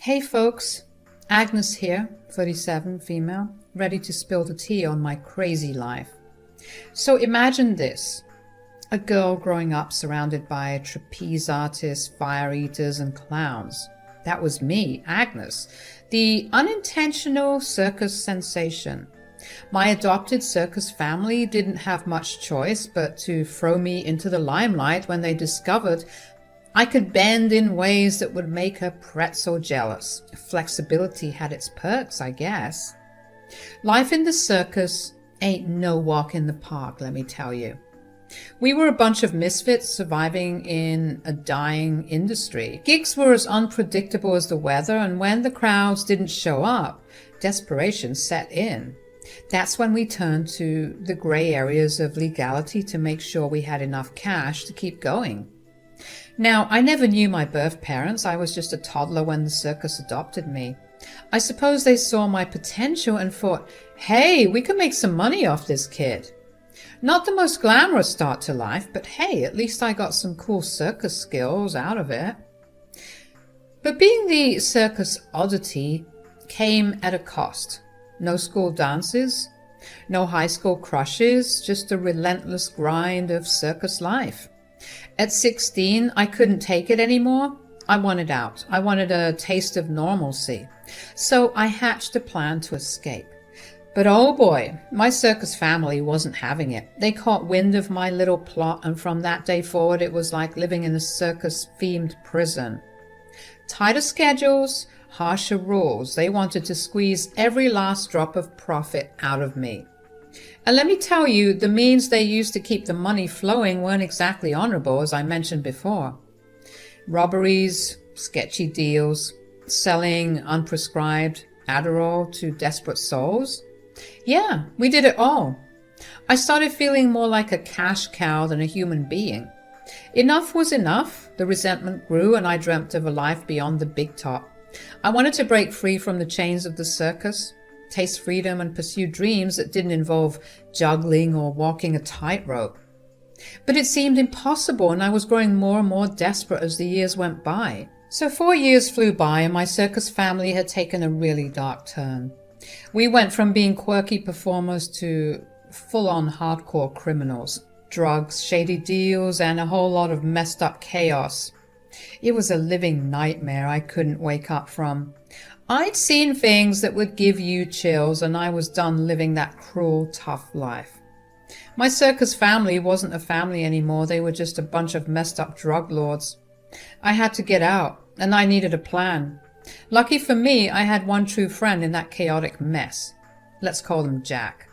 Hey folks, Agnes here, 37, female, ready to spill the tea on my crazy life. So imagine this, a girl growing up surrounded by trapeze artists, fire eaters and clowns. That was me, Agnes, the unintentional circus sensation. My adopted circus family didn't have much choice but to throw me into the limelight when they discovered I could bend in ways that would make her pretzel jealous. Flexibility had its perks, I guess. Life in the circus ain't no walk in the park, let me tell you. We were a bunch of misfits surviving in a dying industry. Gigs were as unpredictable as the weather, and when the crowds didn't show up, desperation set in. That's when we turned to the gray areas of legality to make sure we had enough cash to keep going. Now, I never knew my birth parents. I was just a toddler when the circus adopted me. I suppose they saw my potential and thought, hey, we can make some money off this kid. Not the most glamorous start to life, but hey, at least I got some cool circus skills out of it. But being the circus oddity came at a cost. No school dances, no high school crushes, just a relentless grind of circus life. At 16, I couldn't take it anymore. I wanted out. I wanted a taste of normalcy. So I hatched a plan to escape. But oh boy, my circus family wasn't having it. They caught wind of my little plot, and from that day forward it was like living in a circus-themed prison. Tighter schedules, harsher rules. They wanted to squeeze every last drop of profit out of me. And let me tell you, the means they used to keep the money flowing weren't exactly honorable, as I mentioned before. Robberies, sketchy deals, selling unprescribed Adderall to desperate souls. Yeah, we did it all. I started feeling more like a cash cow than a human being. Enough was enough. The resentment grew, and I dreamt of a life beyond the big top. I wanted to break free from the chains of the circus, taste freedom, and pursue dreams that didn't involve juggling or walking a tightrope. But it seemed impossible, and I was growing more and more desperate as the years went by. So 4 years flew by, and my circus family had taken a really dark turn. We went from being quirky performers to full-on hardcore criminals. Drugs, shady deals, and a whole lot of messed up chaos. It was a living nightmare I couldn't wake up from. I'd seen things that would give you chills, and I was done living that cruel, tough life. My circus family wasn't a family anymore. They were just a bunch of messed up drug lords. I had to get out, and I needed a plan. Lucky for me, I had one true friend in that chaotic mess. Let's call him Jack.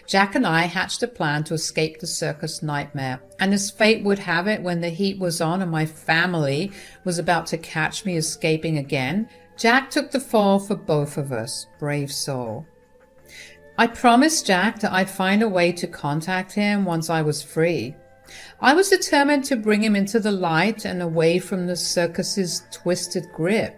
Jack and I hatched a plan to escape the circus nightmare, and as fate would have it, when the heat was on and my family was about to catch me escaping again, Jack took the fall for both of us. Brave soul. I promised Jack that I'd find a way to contact him once I was free. I was determined to bring him into the light and away from the circus's twisted grip.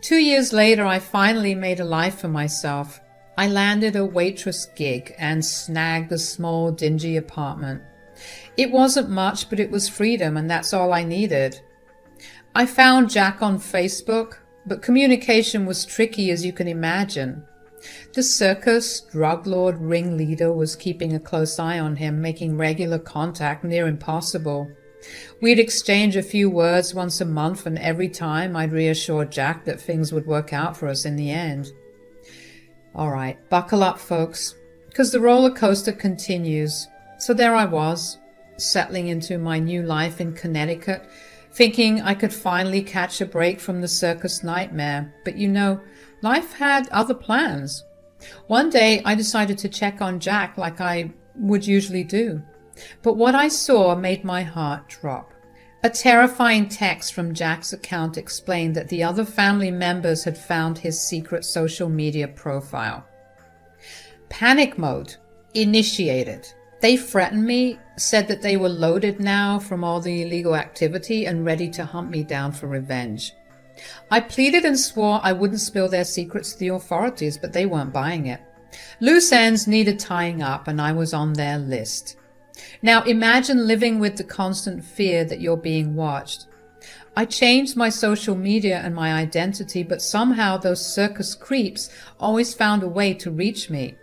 2 years later, I finally made a life for myself. I landed a waitress gig and snagged a small, dingy apartment. It wasn't much, but it was freedom, and that's all I needed. I found Jack on Facebook, but communication was tricky, as you can imagine. The circus drug lord ringleader was keeping a close eye on him, making regular contact near impossible. We'd exchange a few words once a month, and every time I'd reassure Jack that things would work out for us in the end. All right, buckle up, folks, because the roller coaster continues. So there I was, settling into my new life in Connecticut, thinking I could finally catch a break from the circus nightmare. But you know, life had other plans. One day I decided to check on Jack like I would usually do. But what I saw made my heart drop. A terrifying text from Jack's account explained that the other family members had found his secret social media profile. Panic mode initiated. They threatened me, said that they were loaded now from all the illegal activity and ready to hunt me down for revenge. I pleaded and swore I wouldn't spill their secrets to the authorities, but they weren't buying it. Loose ends needed tying up, and I was on their list. Now imagine living with the constant fear that you're being watched. I changed my social media and my identity, but somehow those circus creeps always found a way to reach me.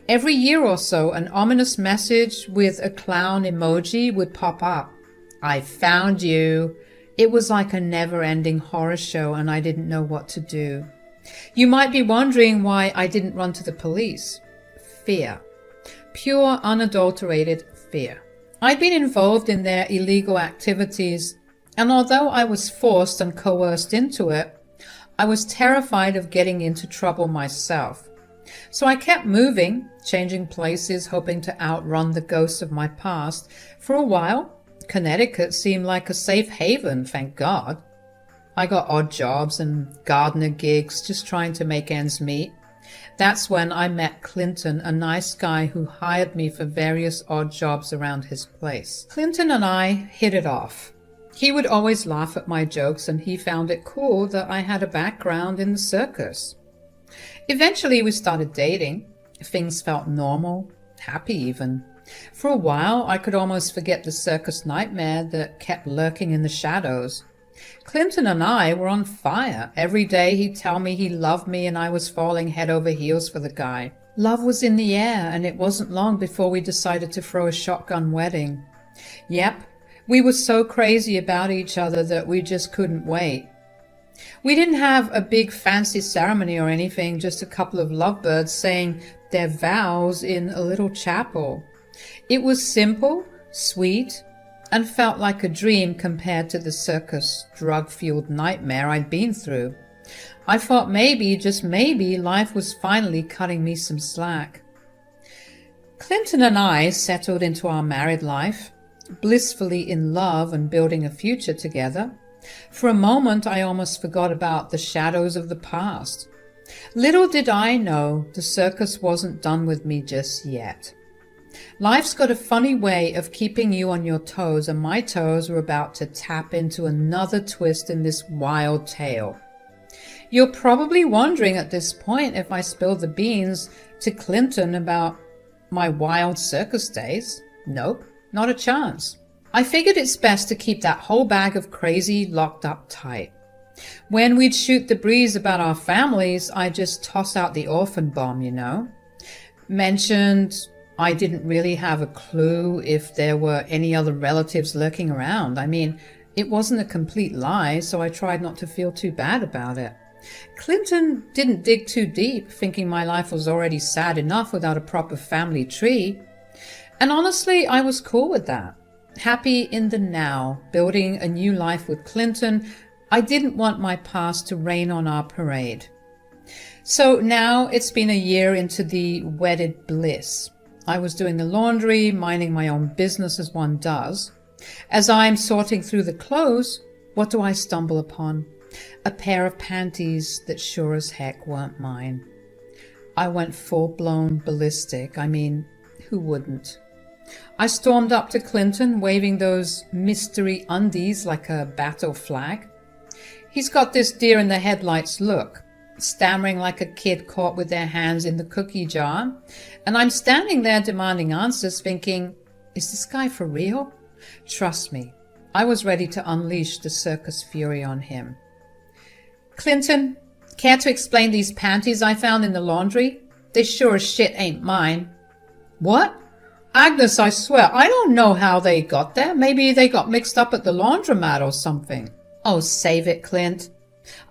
Every year or so, an ominous message with a clown emoji would pop up. I found you. It was like a never-ending horror show, and I didn't know what to do. You might be wondering why I didn't run to the police. Fear. Pure, unadulterated fear. I'd been involved in their illegal activities, and although I was forced and coerced into it, I was terrified of getting into trouble myself. So I kept moving, changing places, hoping to outrun the ghosts of my past. For a while, Connecticut seemed like a safe haven, thank God. I got odd jobs and gardener gigs, just trying to make ends meet. That's when I met Clinton, a nice guy who hired me for various odd jobs around his place. Clinton and I hit it off. He would always laugh at my jokes, and he found it cool that I had a background in the circus. Eventually we started dating. Things felt normal, happy even. For a while I could almost forget the circus nightmare that kept lurking in the shadows. Clinton and I were on fire. Every day he'd tell me he loved me, and I was falling head over heels for the guy. Love was in the air, and it wasn't long before we decided to throw a shotgun wedding. Yep, we were so crazy about each other that we just couldn't wait. We didn't have a big fancy ceremony or anything, just a couple of lovebirds saying their vows in a little chapel. It was simple, sweet, and felt like a dream compared to the circus drug-fueled nightmare I'd been through. I thought maybe, just maybe, life was finally cutting me some slack. Clinton and I settled into our married life, blissfully in love and building a future together. For a moment, I almost forgot about the shadows of the past. Little did I know the circus wasn't done with me just yet. Life's got a funny way of keeping you on your toes, and my toes were about to tap into another twist in this wild tale. You're probably wondering at this point if I spilled the beans to Clinton about my wild circus days. Nope, not a chance. I figured it's best to keep that whole bag of crazy locked up tight. When we'd shoot the breeze about our families, I'd just toss out the orphan bomb, you know. Mentioned I didn't really have a clue if there were any other relatives lurking around. I mean, it wasn't a complete lie, so I tried not to feel too bad about it. Clinton didn't dig too deep, thinking my life was already sad enough without a proper family tree. And honestly, I was cool with that. Happy in the now, building a new life with Clinton. I didn't want my past to rain on our parade. So now it's been a year into the wedded bliss. I was doing the laundry, minding my own business as one does. As I'm sorting through the clothes, what do I stumble upon? A pair of panties that sure as heck weren't mine. I went full-blown ballistic. I mean, who wouldn't? I stormed up to Clinton, waving those mystery undies like a battle flag. He's got this deer-in-the-headlights look, stammering like a kid caught with their hands in the cookie jar, and I'm standing there demanding answers, thinking, is this guy for real? Trust me, I was ready to unleash the circus fury on him. Clinton, care to explain these panties I found in the laundry? They sure as shit ain't mine. What? Agnes, I swear, I don't know how they got there. Maybe they got mixed up at the laundromat or something. Oh, save it, Clint.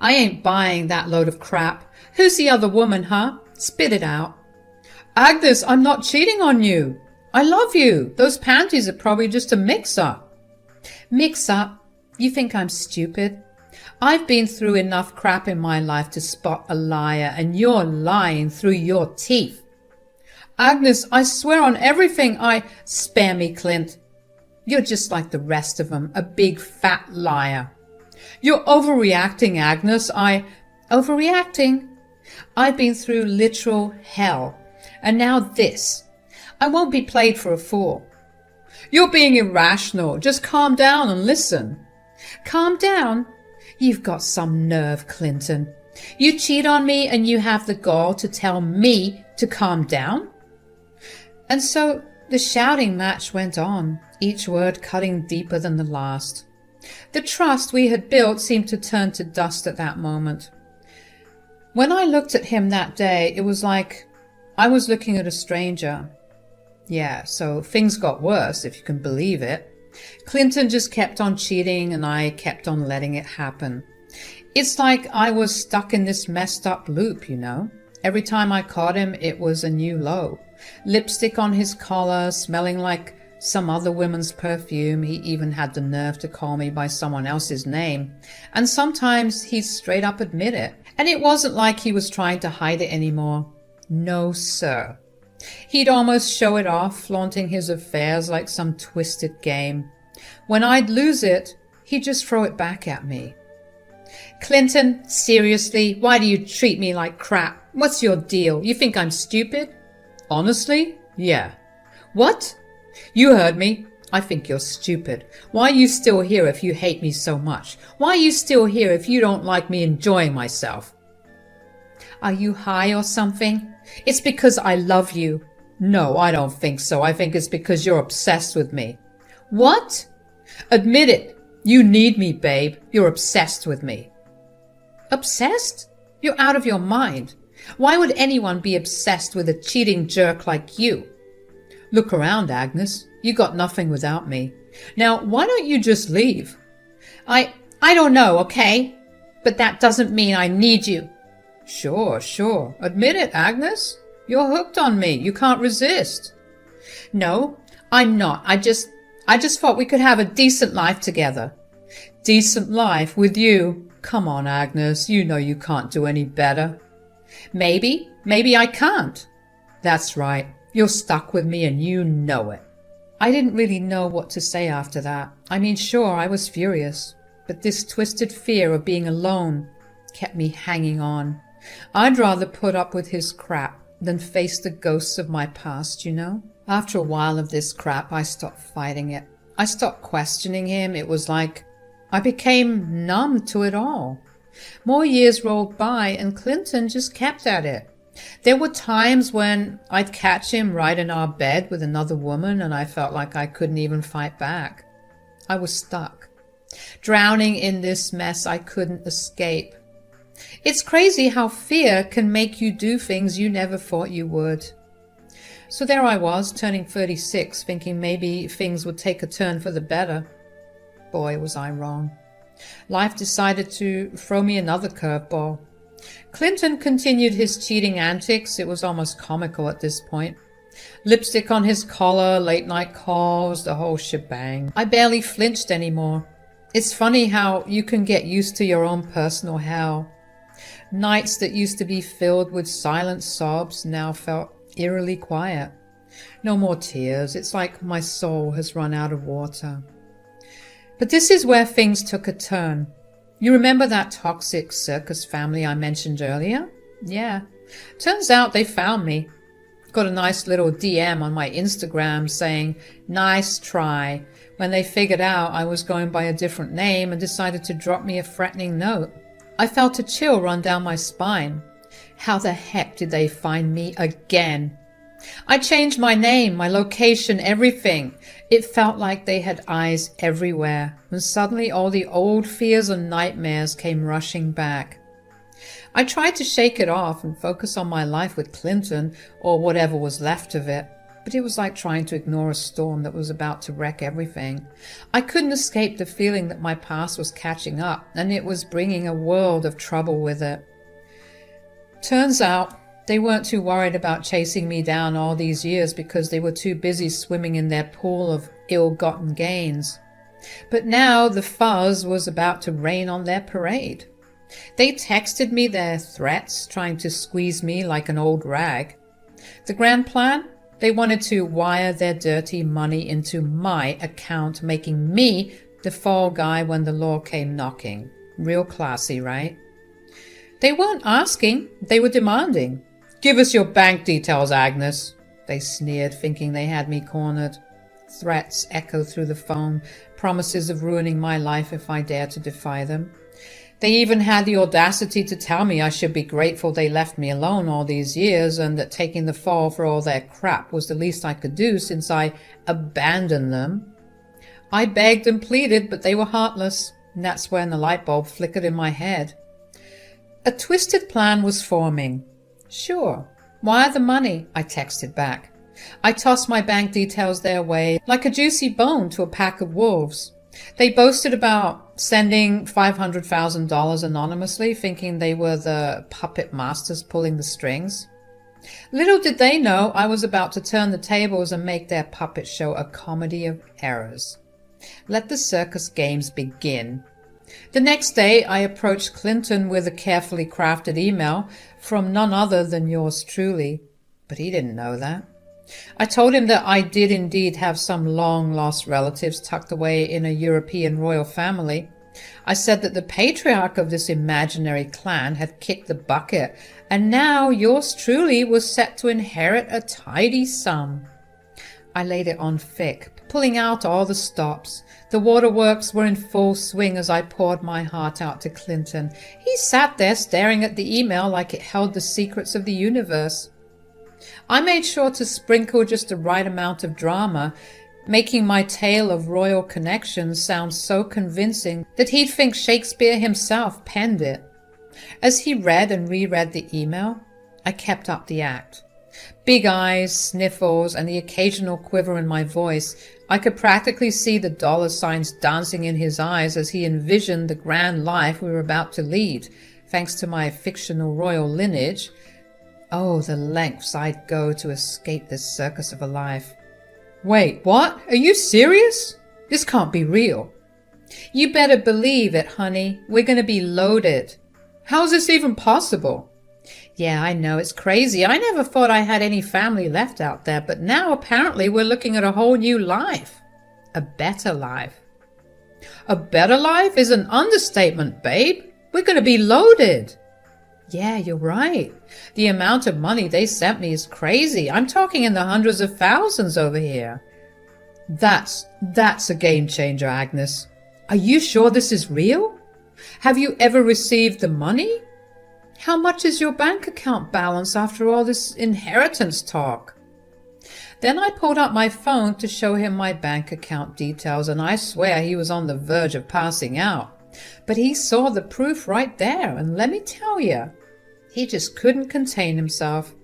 I ain't buying that load of crap. Who's the other woman, huh? Spit it out. Agnes, I'm not cheating on you. I love you. Those panties are probably just a mix-up. Mix-up? You think I'm stupid? I've been through enough crap in my life to spot a liar, and you're lying through your teeth. Agnes, I swear on everything Spare me, Clint. You're just like the rest of them, a big fat liar. You're overreacting, Agnes. Overreacting? I've been through literal hell. And now this. I won't be played for a fool. You're being irrational. Just calm down and listen. Calm down? You've got some nerve, Clinton. You cheat on me and you have the gall to tell me to calm down? And so the shouting match went on, each word cutting deeper than the last. The trust we had built seemed to turn to dust at that moment. When I looked at him that day, it was like I was looking at a stranger. Yeah, so things got worse, if you can believe it. Clinton just kept on cheating and I kept on letting it happen. It's like I was stuck in this messed up loop, you know. Every time I caught him, it was a new low. Lipstick on his collar, smelling like some other woman's perfume. He even had the nerve to call me by someone else's name. And sometimes he'd straight up admit it. And it wasn't like he was trying to hide it anymore. No, sir. He'd almost show it off, flaunting his affairs like some twisted game. When I'd lose it, he'd just throw it back at me. Clinton, seriously, why do you treat me like crap? What's your deal? You think I'm stupid? Honestly? Yeah. What? You heard me. I think you're stupid. Why are you still here if you hate me so much? Why are you still here if you don't like me enjoying myself? Are you high or something? It's because I love you. No, I don't think so. I think it's because you're obsessed with me. What? Admit it. You need me, babe. You're obsessed with me. Obsessed? You're out of your mind. Why would anyone be obsessed with a cheating jerk like you? Look around, Agnes. You got nothing without me. Now, why don't you just leave? I don't know, okay? But that doesn't mean I need you. Sure. Admit it, Agnes. You're hooked on me. You can't resist. No, I'm not. I just thought we could have a decent life together. Decent life with you? Come on, Agnes. You know you can't do any better. Maybe I can't. That's right. You're stuck with me and you know it. I didn't really know what to say after that. I mean, sure, I was furious, but this twisted fear of being alone kept me hanging on. I'd rather put up with his crap than face the ghosts of my past, you know? After a while of this crap, I stopped fighting it. I stopped questioning him. It was like I became numb to it all. More years rolled by and Clinton just kept at it. There were times when I'd catch him right in our bed with another woman and I felt like I couldn't even fight back. I was stuck, drowning in this mess I couldn't escape. It's crazy how fear can make you do things you never thought you would. So there I was, turning 36, thinking maybe things would take a turn for the better. Boy, was I wrong. Life decided to throw me another curveball. Clinton continued his cheating antics. It was almost comical at this point. Lipstick on his collar, late night calls, the whole shebang. I barely flinched anymore. It's funny how you can get used to your own personal hell. Nights that used to be filled with silent sobs now felt eerily quiet. No more tears. It's like my soul has run out of water. But this is where things took a turn. You remember that toxic circus family I mentioned earlier? Yeah. Turns out they found me. Got a nice little DM on my Instagram saying, "Nice try," when they figured out I was going by a different name and decided to drop me a threatening note. I felt a chill run down my spine. How the heck did they find me again? I changed my name, my location, everything. It felt like they had eyes everywhere, and suddenly all the old fears and nightmares came rushing back. I tried to shake it off and focus on my life with Clinton, or whatever was left of it, but it was like trying to ignore a storm that was about to wreck everything. I couldn't escape the feeling that my past was catching up, and it was bringing a world of trouble with it. Turns out, they weren't too worried about chasing me down all these years because they were too busy swimming in their pool of ill-gotten gains. But now the fuzz was about to rain on their parade. They texted me their threats, trying to squeeze me like an old rag. The grand plan? They wanted to wire their dirty money into my account, making me the fall guy when the law came knocking. Real classy, right? They weren't asking, they were demanding. "Give us your bank details, Agnes," they sneered, thinking they had me cornered. Threats echoed through the phone, promises of ruining my life if I dared to defy them. They even had the audacity to tell me I should be grateful they left me alone all these years and that taking the fall for all their crap was the least I could do since I abandoned them. I begged and pleaded, but they were heartless, and that's when the light bulb flickered in my head. A twisted plan was forming. Sure, wire the money, I texted back. I tossed my bank details their way like a juicy bone to a pack of wolves. They boasted about sending $500,000 anonymously, thinking they were the puppet masters pulling the strings. Little did they know I was about to turn the tables and make their puppet show a comedy of errors. Let the circus games begin. The next day I approached Clinton with a carefully crafted email from none other than yours truly, but he didn't know that. I told him that I did indeed have some long-lost relatives tucked away in a European royal family. I said that the patriarch of this imaginary clan had kicked the bucket, and now yours truly was set to inherit a tidy sum. I laid it on thick, pulling out all the stops. The waterworks were in full swing as I poured my heart out to Clinton. He sat there staring at the email like it held the secrets of the universe. I made sure to sprinkle just the right amount of drama, making my tale of royal connections sound so convincing that he'd think Shakespeare himself penned it. As he read and reread the email, I kept up the act. Big eyes, sniffles, and the occasional quiver in my voice. I could practically see the dollar signs dancing in his eyes as he envisioned the grand life we were about to lead, thanks to my fictional royal lineage. Oh, the lengths I'd go to escape this circus of a life. Wait, what? Are you serious? This can't be real. You better believe it, honey. We're going to be loaded. How's this even possible? Yeah, I know, it's crazy. I never thought I had any family left out there, but now apparently we're looking at a whole new life. A better life. A better life is an understatement, babe. We're going to be loaded. Yeah, you're right. The amount of money they sent me is crazy. I'm talking in the hundreds of thousands over here. That's a game changer, Agnes. Are you sure this is real? Have you ever received the money? How much is your bank account balance after all this inheritance talk? Then I pulled out my phone to show him my bank account details, and I swear he was on the verge of passing out. But he saw the proof right there, and let me tell you, he just couldn't contain himself.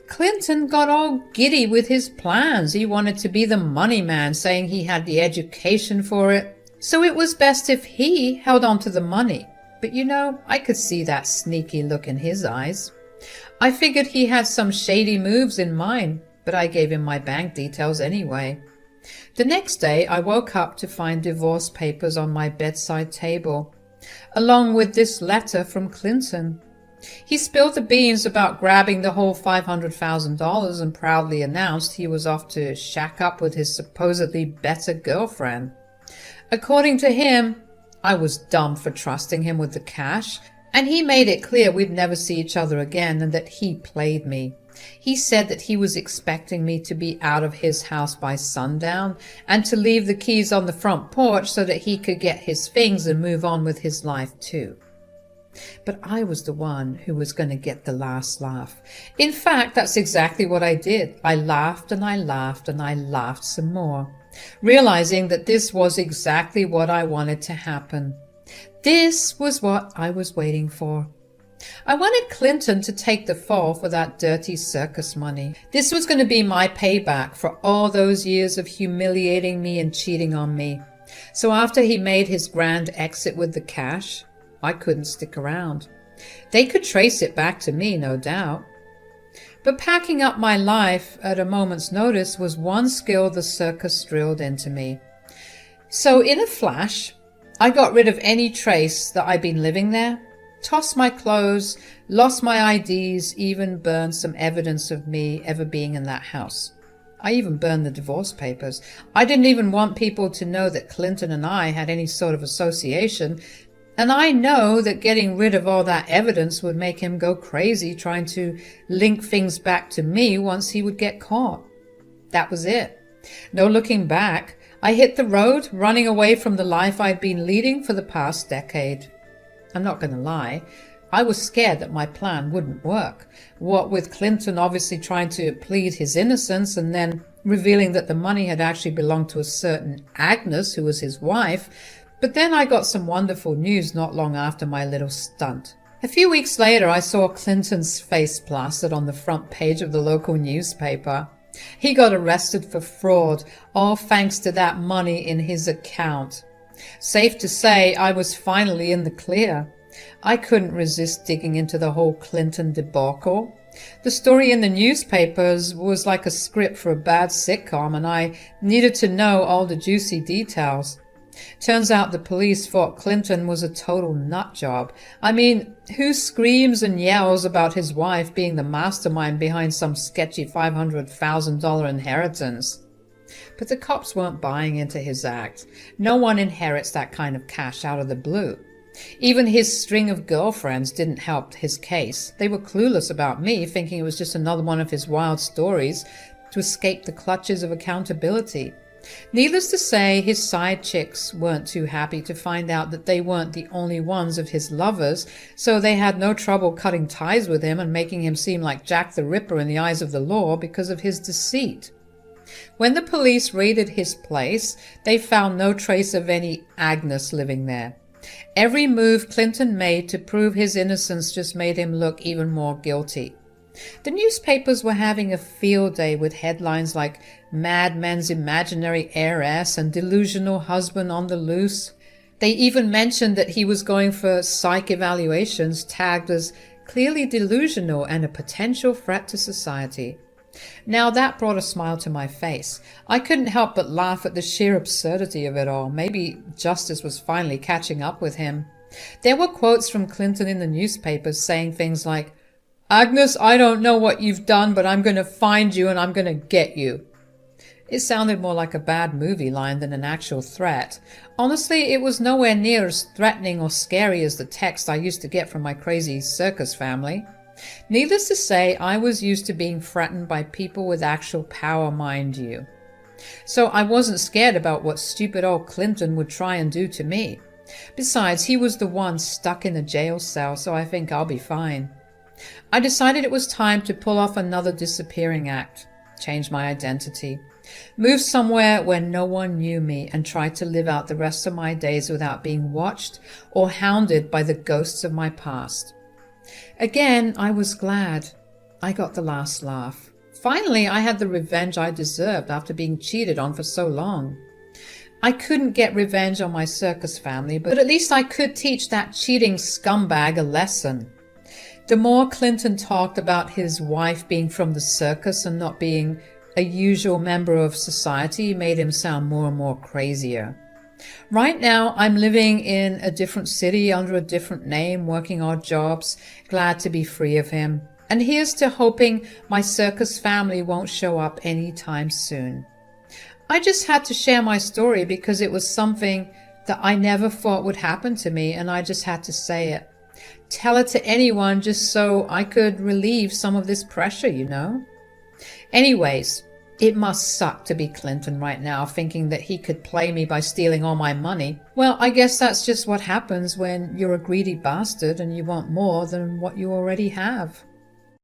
Clinton got all giddy with his plans. He wanted to be the money man, saying he had the education for it. So it was best if he held on to the money. But you know, I could see that sneaky look in his eyes. I figured he had some shady moves in mind, but I gave him my bank details anyway. The next day I woke up to find divorce papers on my bedside table, along with this letter from Clinton. He spilled the beans about grabbing the whole $500,000 and proudly announced he was off to shack up with his supposedly better girlfriend. According to him, I was dumb for trusting him with the cash, and he made it clear we'd never see each other again and that he played me. He said that he was expecting me to be out of his house by sundown and to leave the keys on the front porch so that he could get his things and move on with his life too. But I was the one who was going to get the last laugh. In fact, that's exactly what I did. I laughed and I laughed and I laughed some more, realizing that this was exactly what I wanted to happen. This was what I was waiting for. I wanted Clinton to take the fall for that dirty circus money. This was going to be my payback for all those years of humiliating me and cheating on me. So after he made his grand exit with the cash, I couldn't stick around. They could trace it back to me, no doubt. But packing up my life at a moment's notice was one skill the circus drilled into me. So in a flash, I got rid of any trace that I'd been living there, tossed my clothes, lost my IDs, even burned some evidence of me ever being in that house. I even burned the divorce papers. I didn't even want people to know that Clinton and I had any sort of association, and I know that getting rid of all that evidence would make him go crazy trying to link things back to me once he would get caught. That was it. No looking back. I hit the road, running away from the life I'd been leading for the past decade. I'm not going to lie. I was scared that my plan wouldn't work. What with Clinton obviously trying to plead his innocence and then revealing that the money had actually belonged to a certain Agnes, who was his wife. But then I got some wonderful news not long after my little stunt. A few weeks later, I saw Clinton's face plastered on the front page of the local newspaper. He got arrested for fraud, all thanks to that money in his account. Safe to say, I was finally in the clear. I couldn't resist digging into the whole Clinton debacle. The story in the newspapers was like a script for a bad sitcom, and I needed to know all the juicy details. Turns out the police thought Clinton was a total nut job. I mean, who screams and yells about his wife being the mastermind behind some sketchy $500,000 inheritance? But the cops weren't buying into his act. No one inherits that kind of cash out of the blue. Even his string of girlfriends didn't help his case. They were clueless about me, thinking it was just another one of his wild stories to escape the clutches of accountability. Needless to say, his side chicks weren't too happy to find out that they weren't the only ones of his lovers, so they had no trouble cutting ties with him and making him seem like Jack the Ripper in the eyes of the law because of his deceit. When the police raided his place, they found no trace of any Agnes living there. Every move Clinton made to prove his innocence just made him look even more guilty. The newspapers were having a field day with headlines like "Mad Men's Imaginary Heiress" and "Delusional Husband on the Loose." They even mentioned that he was going for psych evaluations tagged as clearly delusional and a potential threat to society. Now that brought a smile to my face. I couldn't help but laugh at the sheer absurdity of it all. Maybe justice was finally catching up with him. There were quotes from Clinton in the newspapers saying things like, "Agnes, I don't know what you've done, but I'm going to find you and I'm going to get you." It sounded more like a bad movie line than an actual threat. Honestly, it was nowhere near as threatening or scary as the text I used to get from my crazy circus family. Needless to say, I was used to being threatened by people with actual power, mind you. So I wasn't scared about what stupid old Clinton would try and do to me. Besides, he was the one stuck in a jail cell, so I think I'll be fine. I decided it was time to pull off another disappearing act, change my identity, move somewhere where no one knew me, and try to live out the rest of my days without being watched or hounded by the ghosts of my past. Again, I was glad. I got the last laugh. Finally, I had the revenge I deserved after being cheated on for so long. I couldn't get revenge on my circus family, but at least I could teach that cheating scumbag a lesson. The more Clinton talked about his wife being from the circus and not being a usual member of society made him sound more and more crazier. Right now, I'm living in a different city under a different name, working odd jobs, glad to be free of him. And here's to hoping my circus family won't show up anytime soon. I just had to share my story because it was something that I never thought would happen to me, and I just had to say it. Tell it to anyone just so I could relieve some of this pressure, you know? Anyways, it must suck to be Clinton right now, thinking that he could play me by stealing all my money. Well, I guess that's just what happens when you're a greedy bastard and you want more than what you already have.